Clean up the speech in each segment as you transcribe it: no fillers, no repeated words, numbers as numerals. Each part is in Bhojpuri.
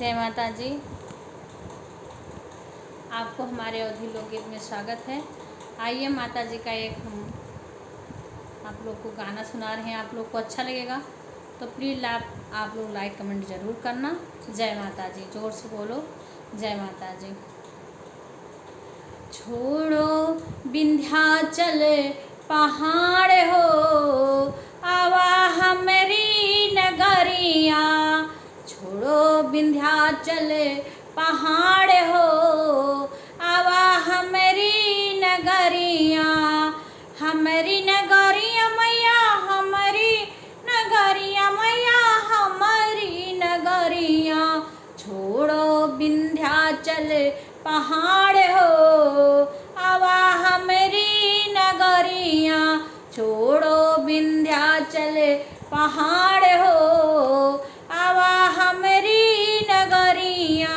जय माता जी। आपको हमारे अवधि लोकगीत में स्वागत है। आइए माता जी का एक हम आप लोग को गाना सुना रहे हैं। आप लोग को अच्छा लगेगा तो प्लीज़ आप लोग लाइक कमेंट ज़रूर करना। जय माता जी। जोर से बोलो जय माता जी। छोड़ो विंध्याचल पहाड़ हो, आवा हमारी नगरिया। छोड़ो विंध्याचल पहाड़ हो, आवा हमारी नगरिया। हमारी नगरिया मैया, हमारी नगरिया मैया, हमारी नगरिया। छोड़ो विंध्याचल पहाड़ हो, आवा हमारी नगरिया। छोड़ो विंध्याचल पहाड़ हो, आवा हमारी नगरिया।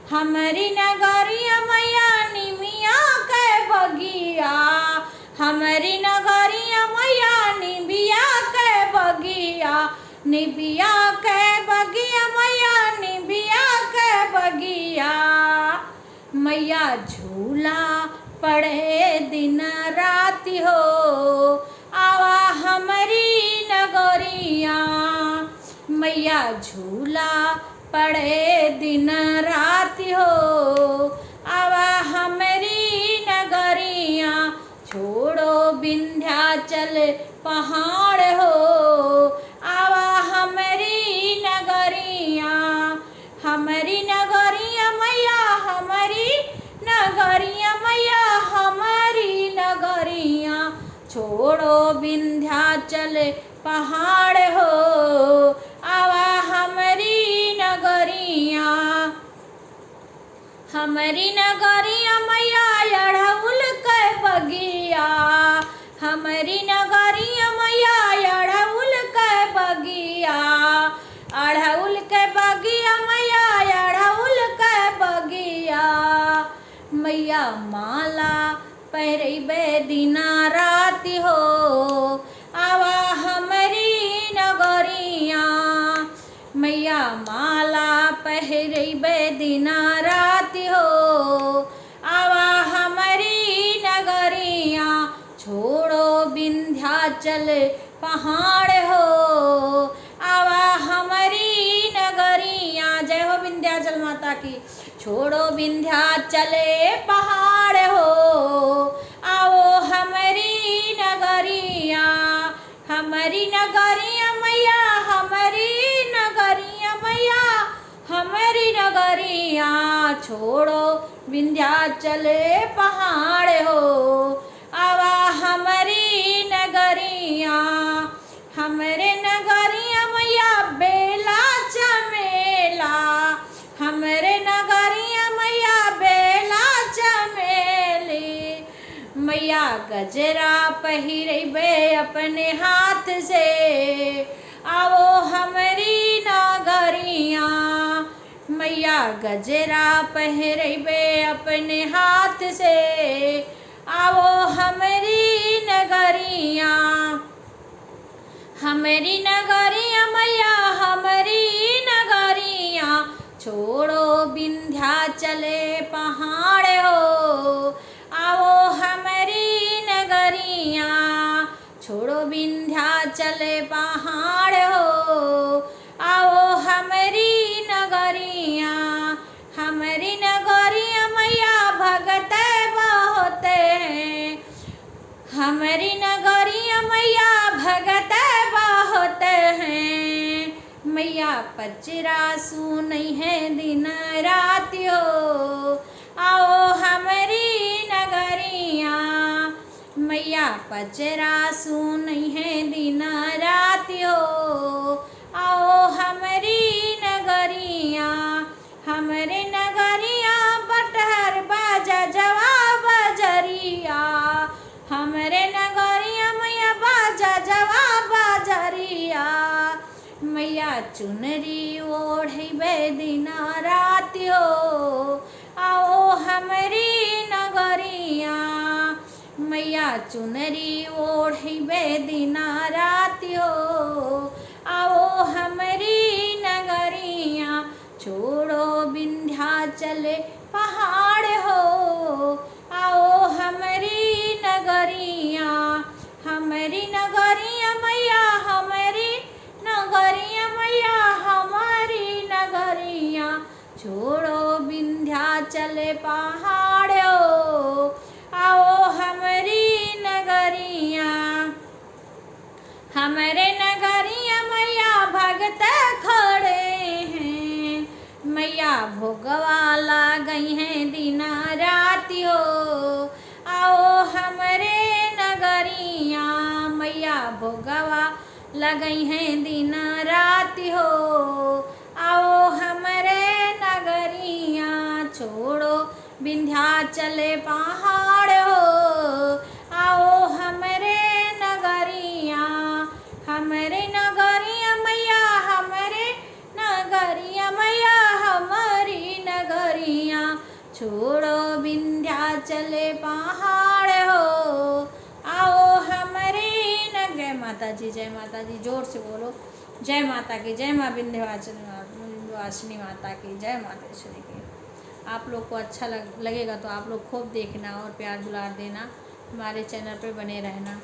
हमारी नगरिया मैया निमिया के बगिया। हमारी नगरिया मैया निबिया के बगिया। निबिया के बगिया मैया, निबिया के बगिया। मैया झूला पड़े दिन राति हो, आवा हमारी नगरिया। मैया झूला पड़े दिन राति हो, आवा हमारी नगरिया। छोड़ो विंध्याचल पहाड़ हो, आवा हमारी नगरिया। हमारी नगरिया मैया, हमारी नगरिया मैया, हमारी नगरिया। छोड़ो विंध्याचल पहाड़ हो, आवा हमारी नगरिया। हमारी नगरिया मैया अड़हुल के बगिया। हमारी नगरिया मैया अड़हुल के बगिया। अड़हुल के बगिया मैया, अड़हुल के बगिया। मैया माला पहिरबे दिना राति हो, आवा हमारी नगरिया। मैया माला पहिरबे दिना राति हो, आवा हमारी नगरिया। छोड़ो विंध्याचल पहाड़ हो, आवा हमारी नगरिया। जय हो विंध्याचल माता की। छोड़ो विंध्याचल पहाड़ हो, आओ हमारी नगरिया। हमारी नगरिया मैया, हमारी नगरिया मैया, हमारी नगरिया। छोड़ो विंध्याचल पहाड़ हो, आवा हमारी नगरिया। हमारे नगरिया मैया बेला चमेला। हमारे नगरिया मैया बेला चमेली। मैया गजरा पहिरबे अपने हाथ से, आओ हमारी नगरिया। मैया गजरा पहिरबे अपने हाथ से, आओ हमारी नगरिया। हमारी नगरिया मैया, हमारी नगरिया। छोड़ो विंध्याचल पहाड़ हो, आओ हमारी नगरिया। छोड़ो विंध्याचल पहाड़ हो, आओ हमारी नगरिया। हमारी नगरिया मैया भगत बहुत हैं। हमारी नगरिया मैया भगत बहुत हैं। मैया पचरा सुनई है दिन राति हो, आओ हमारी नगरिया। मैया पचरा सुनई है दिन राति हो, आओ हमारी नगरिया। हमारे नगरिया बटहर बाजा जवाब जरिया। हमारे नगरिया मैया बाजा जवाब जरिया। मैया चुनरी ओढ़बे दिना राति हो, आओ हमारी नगरिया। मैया चुनरी ओढ़बे दिना राति हो, आओ हमारी नगरिया। छोड़ो छोड़ो विंध्याचल पहाड़ो, आओ हमारी नगरिया। हमारे नगरिया मैया भगत खड़े हैं, मैया भोगवाला गई हैं दिना राति हो। आओ हमारे नगरिया मैया भोगवा लगई हैं दिन राति हो। आओ हमारे नगरिया छोड़ो विंध्याचल पहाड़ हो। आओ हमारे नगरिया, हमारे नगरिया मैया, हमारे नगरिया मैया, हमारी नगरिया छोड़ो विंध्याचल पहाड़ हो। आओ हमारी जय माता जी, जय माता जी, जोर से बोलो जय माता की, जय माँ विंध्यवासिनी माता की, जय मातेश्वरी की। आप लोग को अच्छा लगेगा तो आप लोग खूब देखना और प्यार दुलार देना, हमारे चैनल पे बने रहना।